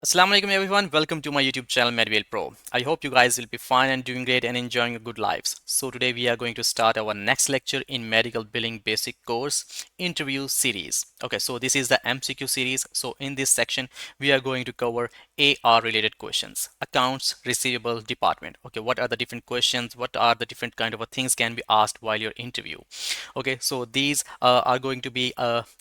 Assalamu alaikum everyone, welcome to my YouTube channel Medibill Pro. I hope you guys will be fine and doing great and enjoying your good lives. So today we are going to start our next lecture in medical billing basic course interview series. Okay, so this is the MCQ series. So in this section we are going to cover AR related questions, accounts receivable department. Okay, what are the different questions, what are the different kind of things can be asked while your interview. Okay, so these are going to be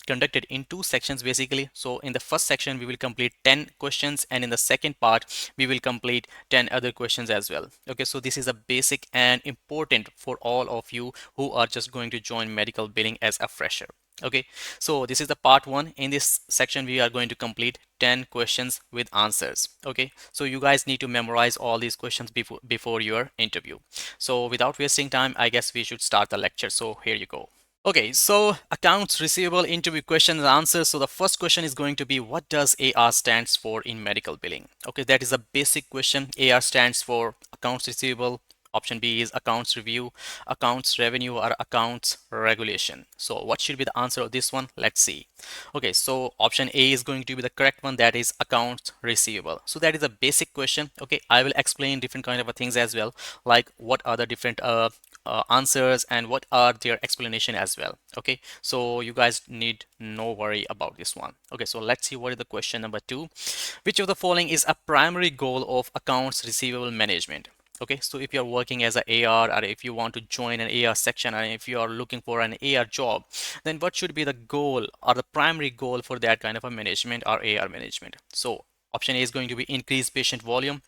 conducted in two sections basically. So in the first section we will complete 10 questions, and in the second part we will complete 10 other questions as well. Okay, so this is a basic and important for all of you who are just going to join medical billing as a fresher. Okay, so this is the part one. In this section we are going to complete 10 questions with answers. Okay, so you guys need to memorize all these questions before your interview. So without wasting time, I guess we should start the lecture. So here you go. Okay, so accounts receivable interview questions and answers. So the first question is going to be, what does AR stands for in medical billing? Okay, that is a basic question. AR stands for accounts receivable. Option B is accounts review, accounts revenue, or accounts regulation. So what should be the answer of this one? Let's see. Okay, so option A is going to be the correct one, that is accounts receivable. So that is a basic question. Okay, I will explain different kind of things as well, like what are the different answers and what are their explanation as well. Okay, so you guys need no worry about this one. Okay, so let's see what is the question number two. Which of the following is a primary goal of accounts receivable management? Okay, so if you're working as a AR, or if you want to join an AR section, and if you are looking for an AR job, then what should be the goal or the primary goal for that kind of a management or AR management? So option A is going to be increase patient volume.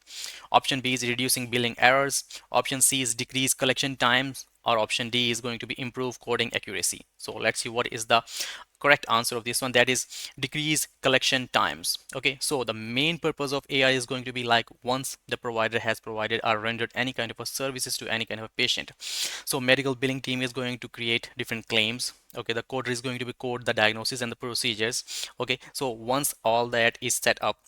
Option B is reducing billing errors. Option C is decrease collection times, or option D is going to be improve coding accuracy. So let's see what is the correct answer of this one, that is decrease collection times. Okay, so the main purpose of AI is going to be like, once the provider has provided or rendered any kind of a services to any kind of a patient, so medical billing team is going to create different claims. Okay, the coder is going to be code the diagnosis and the procedures. Okay, so once all that is set up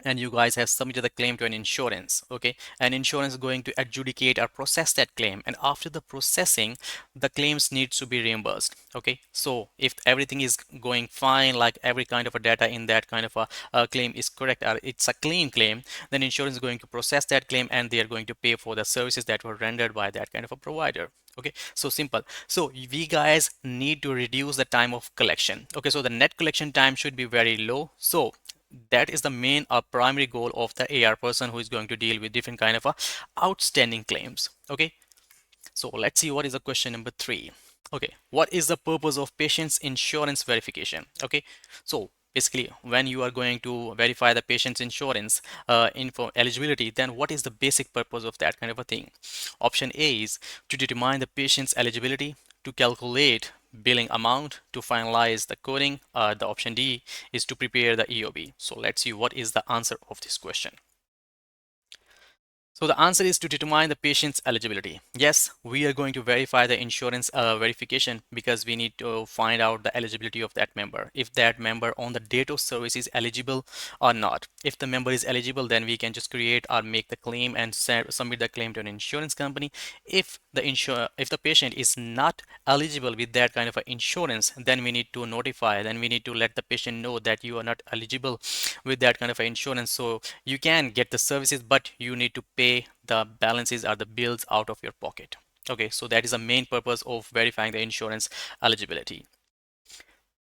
and you guys have submitted the claim to an insurance, okay, and insurance is going to adjudicate or process that claim, and after the processing the claims needs to be reimbursed. Okay, so if everything is going fine, like every kind of a data in that kind of a claim is correct, or it's a clean claim, then insurance is going to process that claim and they are going to pay for the services that were rendered by that kind of a provider. Okay, so simple. So we guys need to reduce the time of collection. Okay, so the net collection time should be very low. So that is the main or primary goal of the AR person who is going to deal with different kind of outstanding claims. Okay, so let's see what is the question number three. Okay, what is the purpose of patient's insurance verification? Okay, so basically when you are going to verify the patient's insurance info eligibility, then what is the basic purpose of that kind of a thing? Option A is to determine the patient's eligibility, to calculate billing amount, to finalize the coding. The option D is to prepare the EOB. So let's see what is the answer of this question. So the answer is to determine the patient's eligibility. Yes, we are going to verify the insurance verification because we need to find out the eligibility of that member. If that member on the date of service is eligible or not. If the member is eligible, then we can just create or make the claim and submit the claim to an insurance company. If the patient is not eligible with that kind of a insurance, then we need to notify, then we need to let the patient know that you are not eligible with that kind of a insurance. So you can get the services, but you need to pay the balances or the bills out of your pocket. Okay, so that is the main purpose of verifying the insurance eligibility.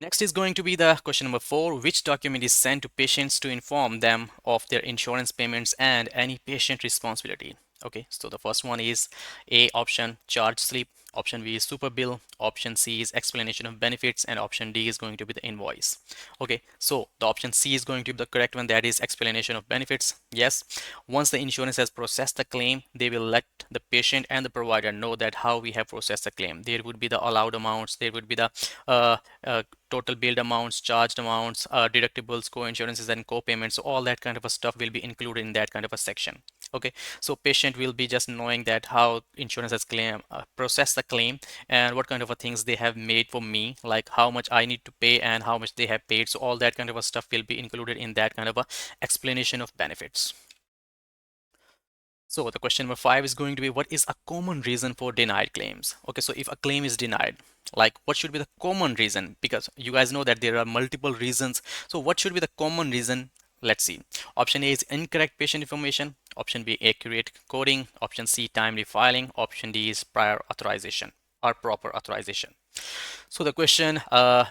Next is going to be the question number four. Which document is sent to patients to inform them of their insurance payments and any patient responsibility? Okay, so the first one is A option, charge slip. Option B is super bill. Option C is explanation of benefits, and option D is going to be the invoice. Okay, so the option C is going to be the correct one, that is explanation of benefits. Yes, once the insurance has processed the claim, they will let the patient and the provider know that how we have processed the claim. There would be the allowed amounts, there would be the uh, total billed amounts, charged amounts, deductibles, co-insurances, and co-payments. So all that kind of a stuff will be included in that kind of a section. Okay, so patient will be just knowing that how insurance has claim processed the claim and what kind of a things they have made for me, like how much I need to pay and how much they have paid. So all that kind of a stuff will be included in that kind of a explanation of benefits. So the question number five is going to be, what is a common reason for denied claims? Okay, so if a claim is denied, like what should be the common reason? Because you guys know that there are multiple reasons. So what should be the common reason Let's see. Option A is incorrect patient information. Option B, accurate coding. Option C, timely filing. Option D is prior authorization or proper authorization. So the question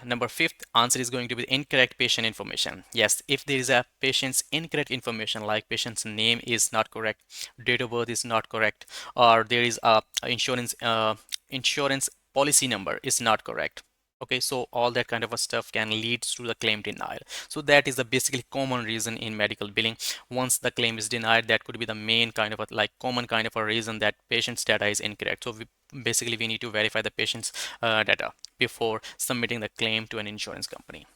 number fifth answer is going to be incorrect patient information. Yes, if there is a patient's incorrect information, like patient's name is not correct, date of birth is not correct, or there is a insurance policy number is not correct. Okay, so all that kind of a stuff can lead to the claim denial. So that is the basically common reason in medical billing. Once the claim is denied, that could be the main kind of a like common kind of a reason that patient's data is incorrect. So basically we need to verify the patient's data before submitting the claim to an insurance company.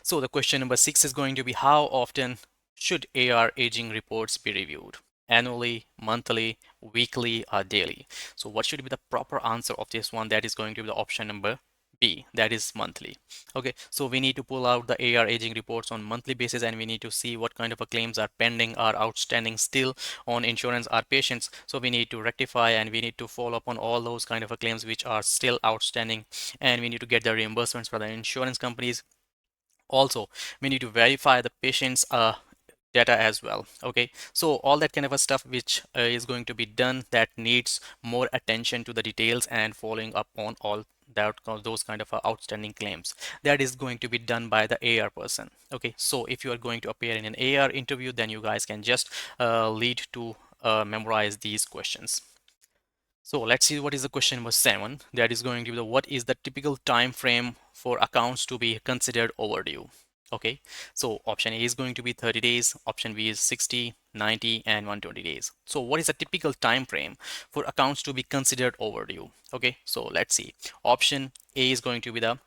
So the question number 6 is going to be, how often should AR aging reports be reviewed? Annually, monthly, weekly, or daily? So what should be the proper answer of this one? That is going to be the option number B, that is monthly. Okay, so we need to pull out the AR aging reports on monthly basis, and we need to see what kind of a claims are pending or outstanding still on insurance or patients. So we need to rectify and we need to follow up on all those kind of a claims which are still outstanding, and we need to get the reimbursements from the insurance companies. Also, we need to verify the patient's data as well. Okay, so all that kind of a stuff which is going to be done, that needs more attention to the details and following up on all that those kind of outstanding claims, that is going to be done by the AR person. Okay, so if you are going to appear in an AR interview, then you guys can just lead to memorize these questions. So let's see what is the question number 7. That is going to be the, what is the typical time frame for accounts to be considered overdue? Okay, so option A is going to be 30 days, option B is 60, 90, and 120 days. So what is the typical time frame for accounts to be considered overdue? Okay, so let's see. Option A is going to be the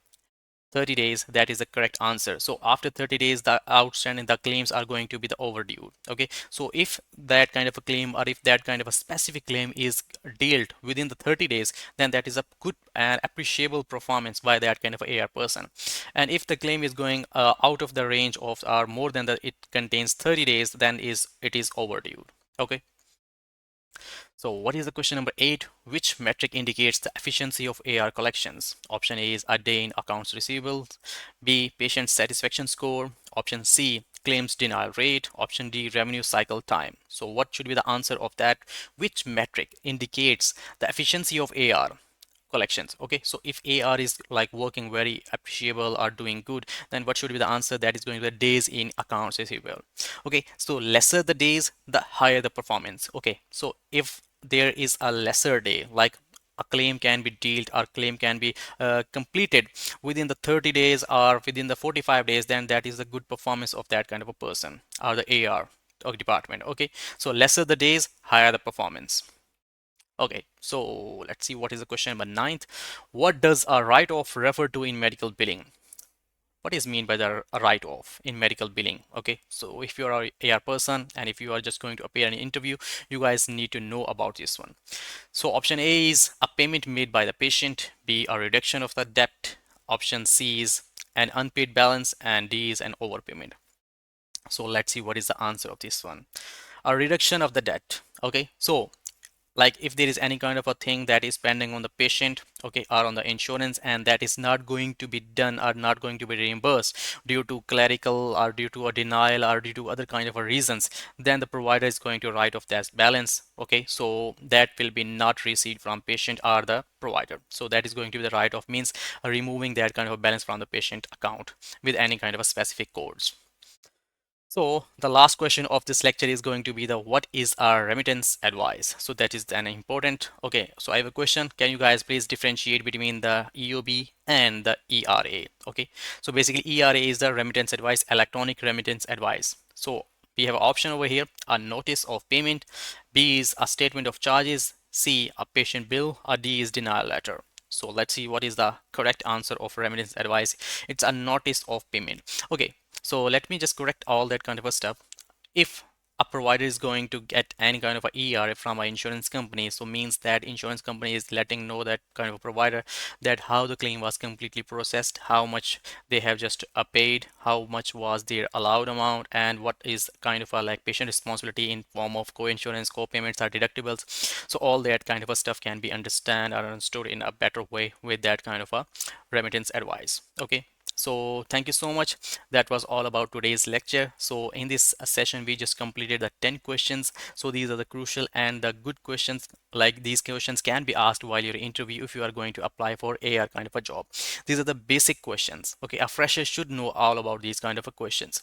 30 days. That is the correct answer. So after 30 days, the outstanding, the claims are going to be the overdue. Okay, so if that kind of a claim, or if that kind of a specific claim is dealt within the 30 days, then that is a good and appreciable performance by that kind of AR person. And if the claim is going out of the range of, or more than the, it contains 30 days, then it is overdue. Okay, so what is the question number 8? Which metric indicates the efficiency of AR collections? Option A is a day in accounts receivable. B, patient satisfaction score. Option C, claims denial rate. Option D, revenue cycle time. So what should be the answer of that? Which metric indicates the efficiency of AR collections? Okay, so if AR is like working very appreciable or doing good, then what should be the answer? That is going to be the days in accounts receivable. Okay, so lesser the days, the higher the performance. Okay, so if there is a lesser day, like a claim can be dealt or claim can be completed within the 30 days or within the 45 days, then that is the good performance of that kind of a person or the AR or department. Okay, so lesser the days, higher the performance. Okay, so let's see what is the question number 9th. What does a write-off refer to in medical billing? What is mean by the write-off in medical billing? Okay, so if you are a AR person and if you are just going to appear in an interview, you guys need to know about this one. So option A is a payment made by the patient, B, a reduction of the debt, option C is an unpaid balance, and D is an overpayment. So let's see what is the answer of this one. A reduction of the debt. Okay, so like if there is any kind of a thing that is pending on the patient, okay, or on the insurance, and that is not going to be done or not going to be reimbursed due to clerical or due to a denial or due to other kind of a reasons, then the provider is going to write off that balance. Okay, so that will be not received from patient or the provider. So that is going to be the write-off, means removing that kind of a balance from the patient account with any kind of a specific codes. So the last question of this lecture is going to be the, what is our remittance advice? So that is an important. Okay, so I have a question. Can you guys please differentiate between the EOB and the ERA? Okay, so basically ERA is the remittance advice, electronic remittance advice. So we have an option over here, a notice of payment, B is a statement of charges, C a patient bill, or D is denial letter. So let's see what is the correct answer of remittance advice. It's a notice of payment. Okay, so let me just correct all that kind of a stuff. If a provider is going to get any kind of a ERA from an insurance company, so means that insurance company is letting know that kind of a provider that how the claim was completely processed, how much they have just paid, how much was their allowed amount, and what is kind of a like patient responsibility in form of co-insurance, co-payments or deductibles. So all that kind of a stuff can be understood in a better way with that kind of a remittance advice. Okay, So thank you so much. That was all about today's lecture. So in this session, we just completed the 10 questions. So these are the crucial and the good questions. Like these questions can be asked while you're interview if you are going to apply for AR kind of a job. These are the basic questions. Okay, a fresher should know all about these kind of a questions.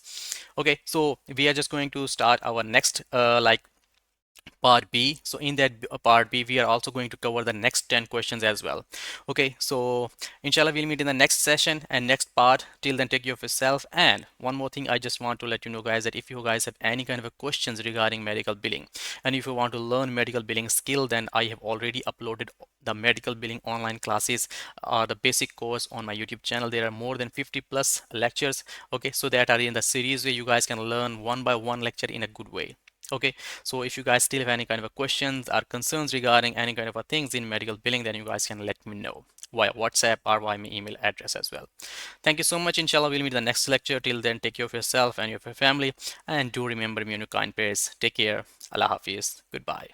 Okay, so we are just going to start our next part B. So in that part B, we are also going to cover the next 10 questions as well. Okay, so inshallah, we'll meet in the next session and next part. Till then, take care of yourself. And one more thing, I just want to let you know, guys, that if you guys have any kind of a questions regarding medical billing, and if you want to learn medical billing skill, then I have already uploaded the medical billing online classes, the basic course on my YouTube channel. There are more than 50 plus lectures. Okay, so that are in the series where you guys can learn one by one lecture in a good way. Okay, so if you guys still have any kind of a questions or concerns regarding any kind of a things in medical billing, then you guys can let me know via WhatsApp or via my email address as well. Thank you so much. Inshallah, we'll meet in the next lecture. Till then, take care of yourself and your family, and do remember me on your kind prayers. Take care. Allah Hafiz. Goodbye.